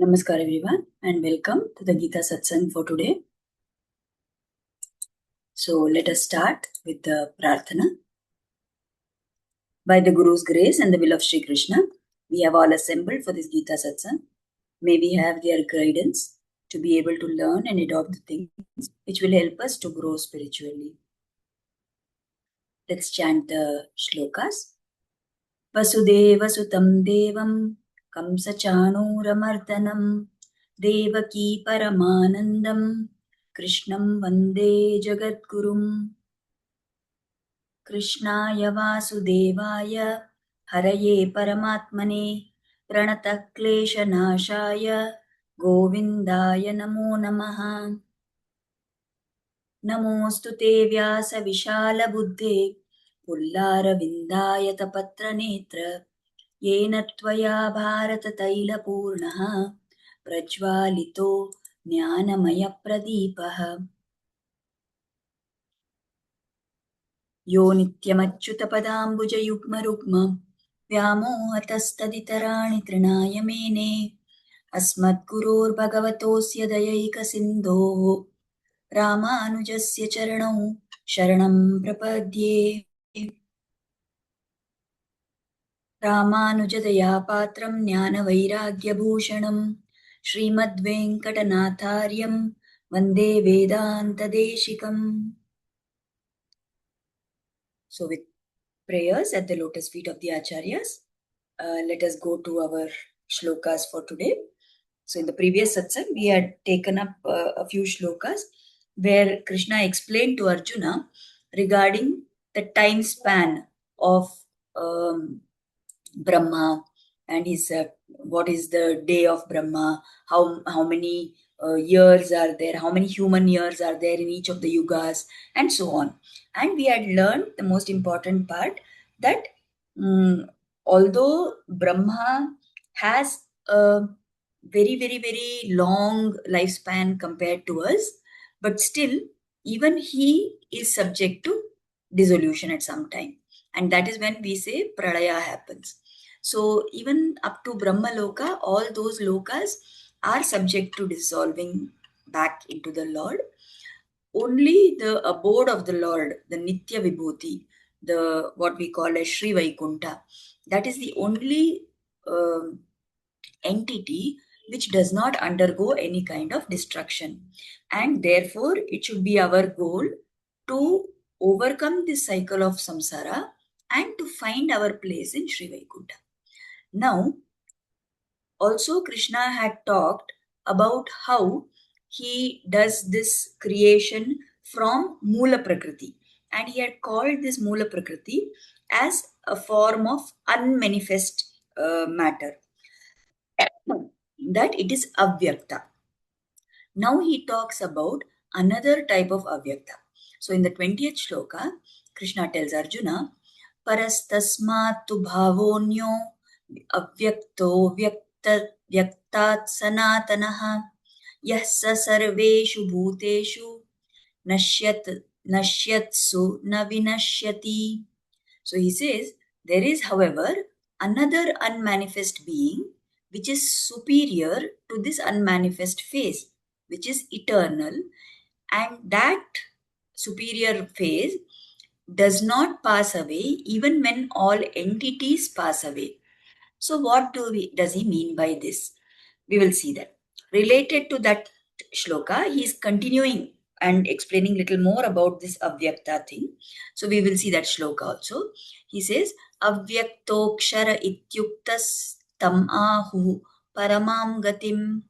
Namaskar everyone and welcome to the Gita Satsang for today. So let us start with the Prarthana. By the Guru's grace and the will of Sri Krishna, we have all assembled for this Gita Satsang. May we have their guidance to be able to learn and adopt the things which will help us to grow spiritually. Let's chant the shlokas. Vasudeva Sutam Devam Kamsachanuramardanam Devaki Paramanandam Krishnam Vande Jagadgurum Krishnaya Vasudevaya Haraye Paramatmane Pranatakleshanashaya Govindaya Namo Namaha Namostu Te Vyasa Vishala Buddhe Pullaravindaayatapatranetra येन त्वया भारततैलपूर्णः प्रज्वालितो ज्ञानमयप्रदीपः यो नित्यमच्युतपदाम्बुजयुग्मरुग्म व्यामोहतस्तदितराणि तृणाय मेने अस्मद्गुरोर्भगवतोऽस्य दयैकसिन्धोः रामानुजस्य चरणौ शरणं प्रपद्ये रामानुजदयापात्रं ज्ञानवैराग्यभूषणं श्रीमद्वेङ्कटनाथार्यं वन्दे वेदान्तदेशिकम्. So with prayers at the lotus feet of the Acharyas, let us go to our shlokas for today. So in the previous satsang, we had taken up a few shlokas where Krishna explained to Arjuna regarding the time span of Brahma and his what is the day of Brahma, how many years are there, how many human years are there in each of the yugas, and so on. And we had learned the most important part that although Brahma has a very, very, very long lifespan compared to us, but still, even he is subject to dissolution at some time. And that is when we say pralaya happens. So even up to Brahma Loka, all those lokas are subject to dissolving back into the Lord. Only the abode of the Lord, the Nitya Vibhuti, the what we call as Sri Vaikunta, that is the only entity which does not undergo any kind of destruction. And therefore, it should be our goal to overcome this cycle of samsara and to find our place in Sri Vaikunta. Now, also Krishna had talked about how he does this creation from Mula Prakriti. And he had called this Mula Prakriti as a form of unmanifest matter. That it is Avyakta. Now he talks about another type of Avyakta. So in the 20th shloka, Krishna tells Arjuna, Parastasmatu bhavonyo avyakto vyaktat sanatanaha yassa sarveshu bhuteshu nashyatsu na vinashyati. So he says, there is, however, another unmanifest being which is superior to this unmanifest phase, which is eternal, and that superior phase does not pass away even when all entities pass away. So what does he mean by this? We will see that. Related to that shloka, he is continuing and explaining little more about this avyakta thing. So we will see that shloka also. He says, Avyaktokshara ityuktas tam ahu paramam gatim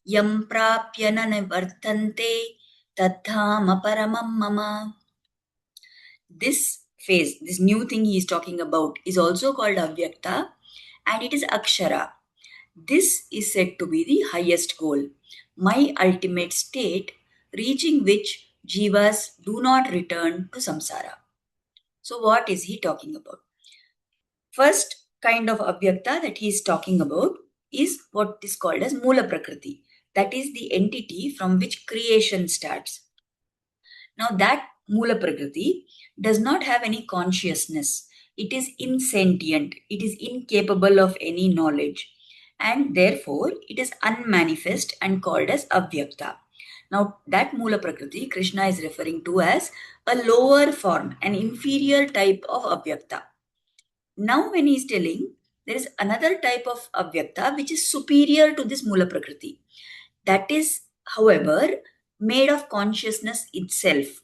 yam prapya na nivartante tadhama paramam mama. This phase, this new thing he is talking about, is also called avyakta, and it is akshara. This is said to be the highest goal, my ultimate state, reaching which jivas do not return to samsara. So what is he talking about? First kind of avyakta that he is talking about is what is called as Mula Prakriti. That is the entity from which creation starts. Now that Mula Prakriti does not have any consciousness. It is insentient. It is incapable of any knowledge. and therefore it is unmanifest and called as avyakta. Now, that Mula Prakriti, Krishna is referring to as a lower form, an inferior type of avyakta. Now, when he is telling, there is another type of avyakta which is superior to this Mula Prakriti. That is, however, made of consciousness itself.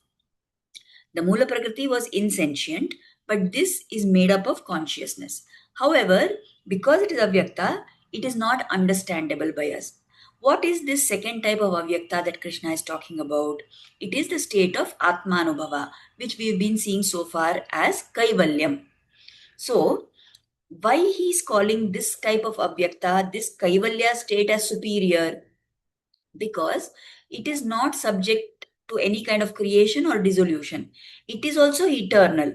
The Mula Prakriti was insentient, but this is made up of consciousness. However, because it is avyakta, it is not understandable by us. What is this second type of avyakta that Krishna is talking about? It is the state of Atmanubhava, which we've been seeing so far as Kaivalyam. So, why he is calling this type of avyakta, this Kaivalya state as superior? Because it is not subject to any kind of creation or dissolution. It is also eternal.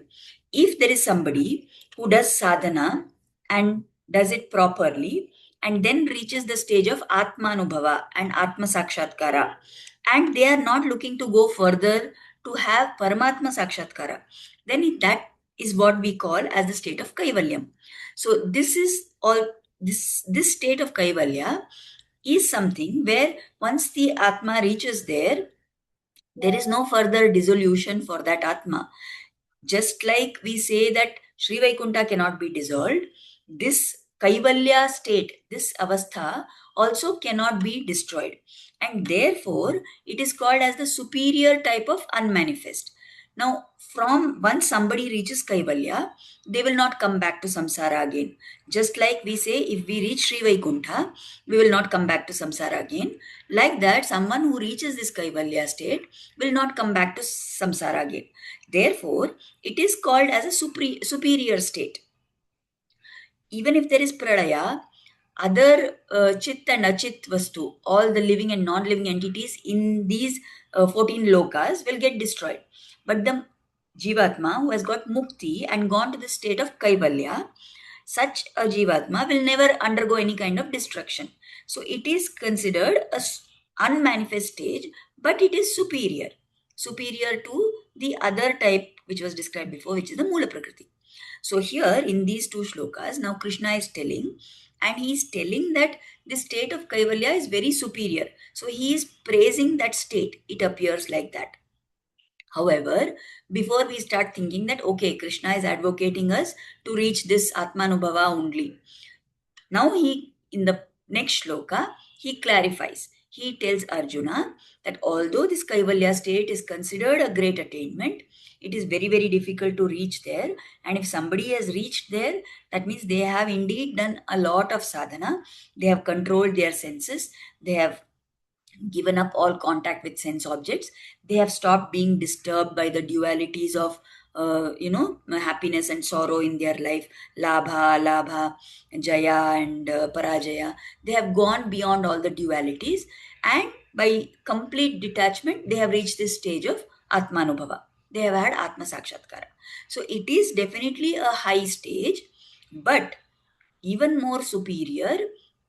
If there is somebody who does sadhana and does it properly and then reaches the stage of Atmanubhava and Atma Sakshatkara, and they are not looking to go further to have Paramatma Sakshatkara, then that is what we call as the state of Kaivalyam. So this is all this state of Kaivalya is something where once the Atma reaches there, there is no further dissolution for that Atma. Just like we say that Sri Vaikunta cannot be dissolved, this Kaivalya state, this avastha, also cannot be destroyed. And therefore, it is called as the superior type of unmanifest. Now, from once somebody reaches Kaivalya, they will not come back to samsara again. Just like we say, if we reach Sri Vaikuntha, we will not come back to samsara again. Like that, someone who reaches this Kaivalya state will not come back to samsara again. Therefore, it is called as a superior state. Even if there is pradaya, other chit and achit vastu, all the living and non-living entities in these 14 lokas will get destroyed. But the jivatma who has got mukti and gone to the state of kaivalya, such a jivatma will never undergo any kind of destruction. So it is considered a unmanifest stage, but it is superior to the other type which was described before, which is the Mula Prakriti. So here in these two shlokas, now Krishna is telling, and he is telling that the state of Kaivalya is very superior. So he is praising that state. It appears like that. However, before we start thinking that, okay, Krishna is advocating us to reach this Atmanubhava only. Now he, in the next shloka, he clarifies. He tells Arjuna that although this Kaivalya state is considered a great attainment, it is very, very difficult to reach there. And if somebody has reached there, that means they have indeed done a lot of sadhana. They have controlled their senses. They have given up all contact with sense objects. They have stopped being disturbed by the dualities of happiness and sorrow in their life, labha, jaya and parajaya. They have gone beyond all the dualities, and by complete detachment they have reached this stage of atmanubhava. They have had atma sakshatkara. So it is definitely a high stage, but even more superior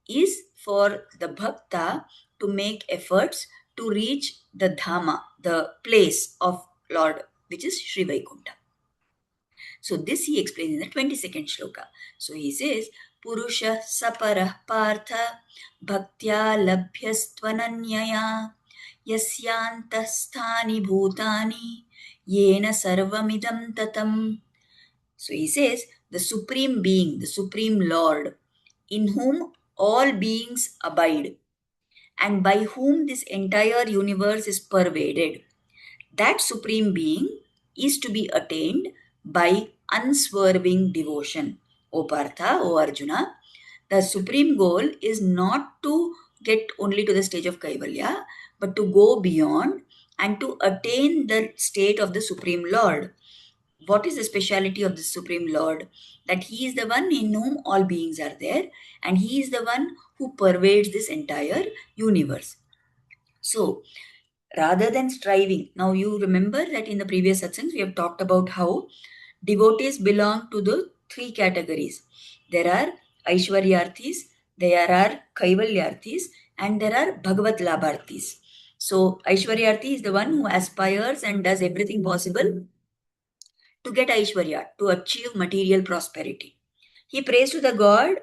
is for the bhakta to make efforts to reach the dhama, the place of Lord, which is Sri Vaikunta. So this he explains in the 22nd shloka. So he says, Purusha saparah partha bhaktya labhyastvananyaya yasyantah sthani bhutani yena sarvamidam tatam. So he says, the Supreme Being, the Supreme Lord, in whom all beings abide, and by whom this entire universe is pervaded, that Supreme Being is to be attained by unswerving devotion. O Partha, O Arjuna, the supreme goal is not to get only to the stage of Kaivalya, but to go beyond and to attain the state of the Supreme Lord. What is the speciality of the Supreme Lord? That he is the one in whom all beings are there, and he is the one who pervades this entire universe. So, rather than striving, now you remember that in the previous satsangs we have talked about how devotees belong to the three categories. There are Aishwaryarthis, there are Kaivalyarthis, and there are Bhagavat Labharthis. So, Aishwaryarthi is the one who aspires and does everything possible to get Aishwarya, to achieve material prosperity. He prays to the God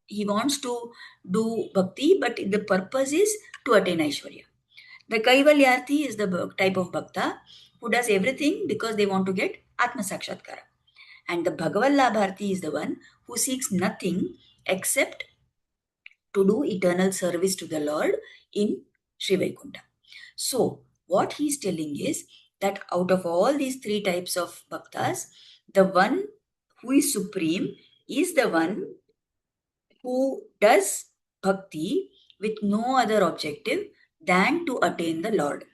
he wants to do bhakti, but the purpose is to attain Aishwarya. The Kaivalyarthi is the type of bhakta who does everything because they want to get Atma Sakshatkara. And the Bhagavan Labharti is the one who seeks nothing except to do eternal service to the Lord in Sri Vaikuntha. So, what he's telling is that out of all these three types of bhaktas, the one who is supreme is the one who does bhakti with no other objective than to attain the Lord.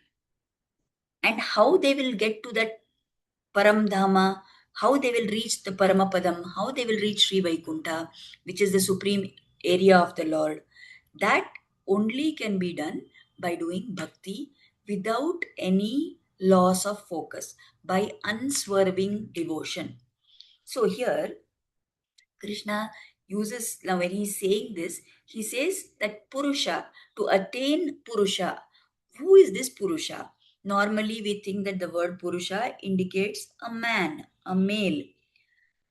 And how they will get to that Param Dhama, how they will reach the Paramapadam, how they will reach Sri Vaikuntha, which is the supreme area of the Lord, that only can be done by doing bhakti without any loss of focus, by unswerving devotion. So here, Krishna uses, now when he's saying this, he says that Purusha, to attain Purusha, who is this Purusha? Normally we think that the word Purusha indicates a man, a male.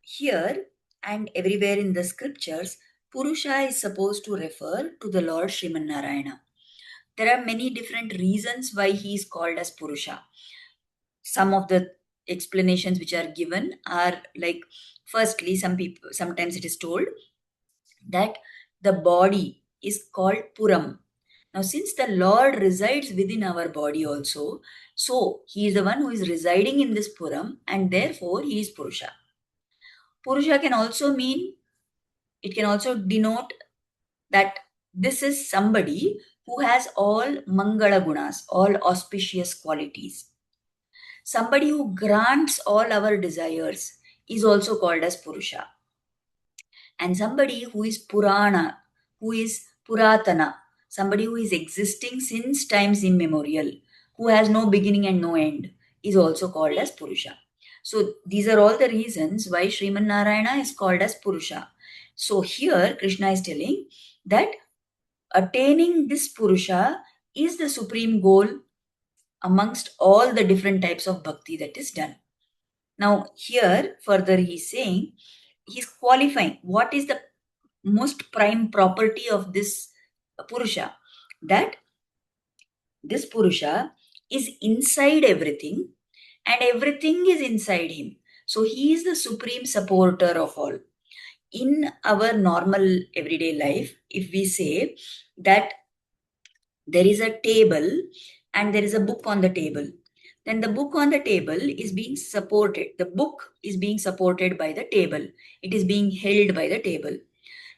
Here and everywhere in the scriptures, Purusha is supposed to refer to the Lord Sriman Narayana. There are many different reasons why he is called as Purusha. Some of the explanations which are given are like, firstly, sometimes it is told that the body is called Puram. Now, since the Lord resides within our body also, so he is the one who is residing in this Puram, and therefore he is Purusha. Purusha can also mean, it can also denote that this is somebody who has all Mangala Gunas, all auspicious qualities. Somebody who grants all our desires is also called as Purusha. And somebody who is Purana, who is Puratana, somebody who is existing since times immemorial, who has no beginning and no end, is also called as Purusha. So these are all the reasons why Sriman Narayana is called as Purusha. So here Krishna is telling that attaining this Purusha is the supreme goal amongst all the different types of bhakti that is done. Now here further he's saying, he's qualifying what is the most prime property of this Purusha, that this Purusha is inside everything and everything is inside him. So he is the supreme supporter of all. In our normal everyday life, if we say that there is a table and there is a book on the table, then the book on the table is being supported. The book is being supported by the table. It is being held by the table.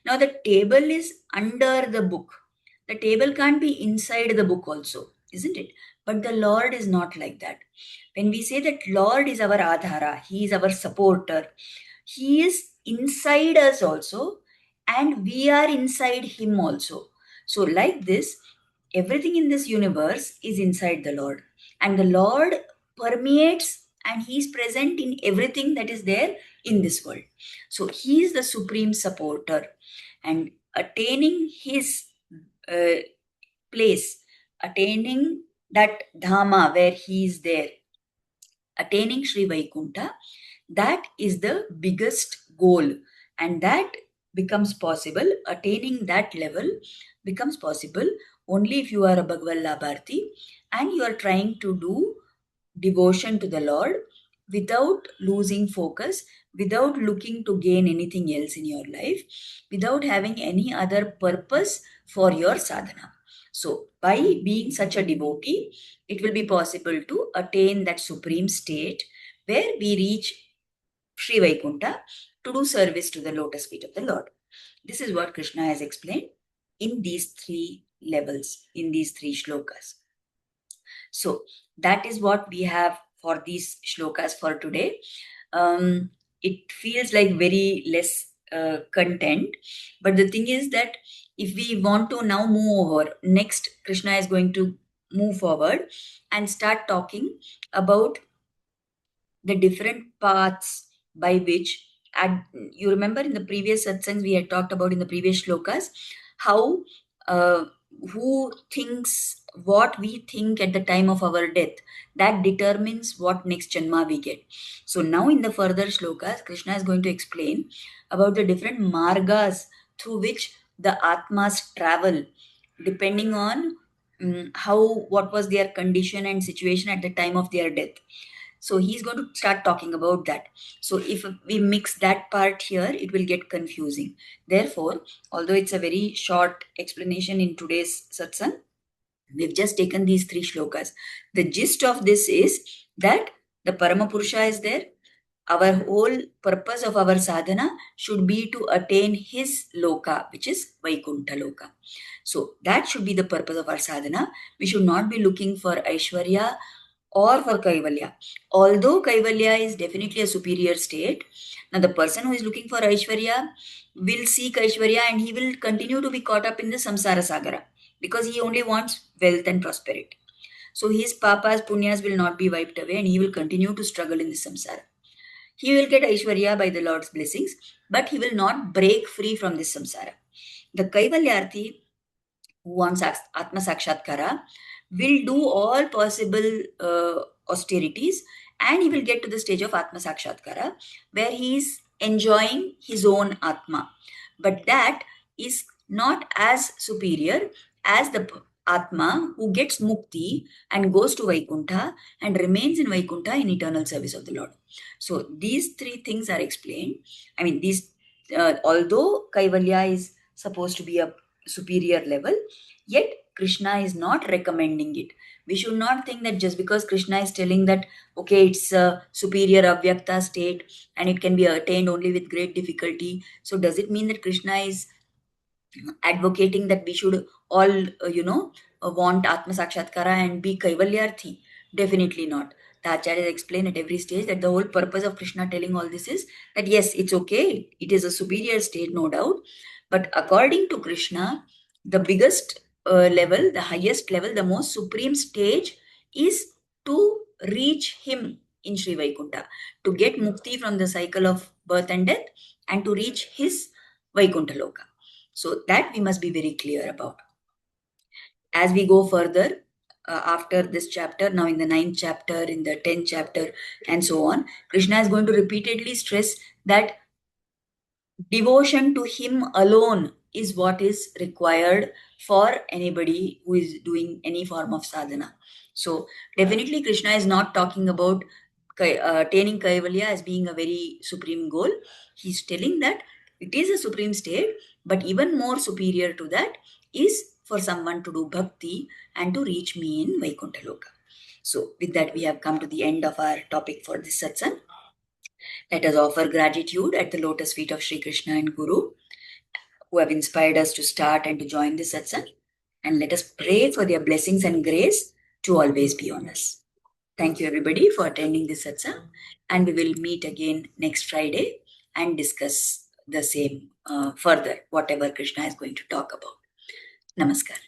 Now the table is under the book. The table can't be inside the book also, isn't it? But the Lord is not like that. When we say that Lord is our Adhara, He is our supporter, He is inside us also, and we are inside Him also. So, like this, everything in this universe is inside the Lord. And the Lord permeates and He is present in everything that is there in this world. So, He is the supreme supporter. And attaining His place, attaining that Dhama where He is there, attaining Sri Vaikuntha, that is the biggest goal. And that becomes possible, attaining that level becomes possible only if you are a Bhagavan Labharti and you are trying to do devotion to the Lord without losing focus, without looking to gain anything else in your life, without having any other purpose for your sadhana. So, by being such a devotee, it will be possible to attain that supreme state where we reach Sri Vaikuntha to do service to the lotus feet of the Lord. This is what Krishna has explained in these three levels, in these three shlokas. So that is what we have for these shlokas for today. It feels like very less content, but the thing is that if we want to now move over, next Krishna is going to move forward and start talking about the different paths by which, you remember in the previous satsangs we had talked about in the previous shlokas, how who thinks what we think at the time of our death, that determines what next janma we get. So now in the further shlokas, Krishna is going to explain about the different margas through which the Atmas travel, depending on what was their condition and situation at the time of their death. So he's going to start talking about that. So if we mix that part here, it will get confusing. Therefore, although it's a very short explanation in today's satsang, we've just taken these three shlokas. The gist of this is that the Paramapurusha is there. Our whole purpose of our sadhana should be to attain his loka, which is Vaikuntha loka. So that should be the purpose of our sadhana. We should not be looking for Aishwarya or for Kaivalya. Although Kaivalya is definitely a superior state, now the person who is looking for Aishwarya will seek Aishwarya and he will continue to be caught up in the samsara sagara because he only wants wealth and prosperity. So his papas, punyas will not be wiped away and he will continue to struggle in the samsara. He will get Aishwarya by the Lord's blessings, but he will not break free from this samsara. The Kaivalyarthi who wants Atma Sakshatkara will do all possible austerities and he will get to the stage of Atma Sakshatkara where he is enjoying his own Atma. But that is not as superior as the Atma who gets mukti and goes to Vaikuntha and remains in Vaikuntha in eternal service of the Lord. So these three things are explained. I mean, although Kaivalya is supposed to be a superior level, yet Krishna is not recommending it. We should not think that just because Krishna is telling that, okay, it's a superior avyakta state and it can be attained only with great difficulty. So does it mean that Krishna is advocating that we should all, want Atma Sakshatkara and be Kaivalyarthi? Definitely not. The Acharyas explain at every stage that the whole purpose of Krishna telling all this is that yes, it's okay. It is a superior state, no doubt. But according to Krishna, the biggest level, the highest level, the most supreme stage is to reach him in Sri Vaikuntha, to get mukti from the cycle of birth and death and to reach his Vaikuntha Loka. So that we must be very clear about. As we go further, after this chapter, now in the 9th chapter, in the 10th chapter, and so on, Krishna is going to repeatedly stress that devotion to him alone is what is required for anybody who is doing any form of sadhana. So definitely Krishna is not talking about attaining Kaivalya as being a very supreme goal. He's telling that it is a supreme state, but even more superior to that is for someone to do bhakti and to reach me in Vaikuntha Loka. So with that, we have come to the end of our topic for this satsang. Let us offer gratitude at the lotus feet of Sri Krishna and Guru, who have inspired us to start and to join this satsang. And let us pray for their blessings and grace to always be on us. Thank you, everybody, for attending this satsang. And we will meet again next Friday and discuss the same further, whatever Krishna is going to talk about. Namaskar.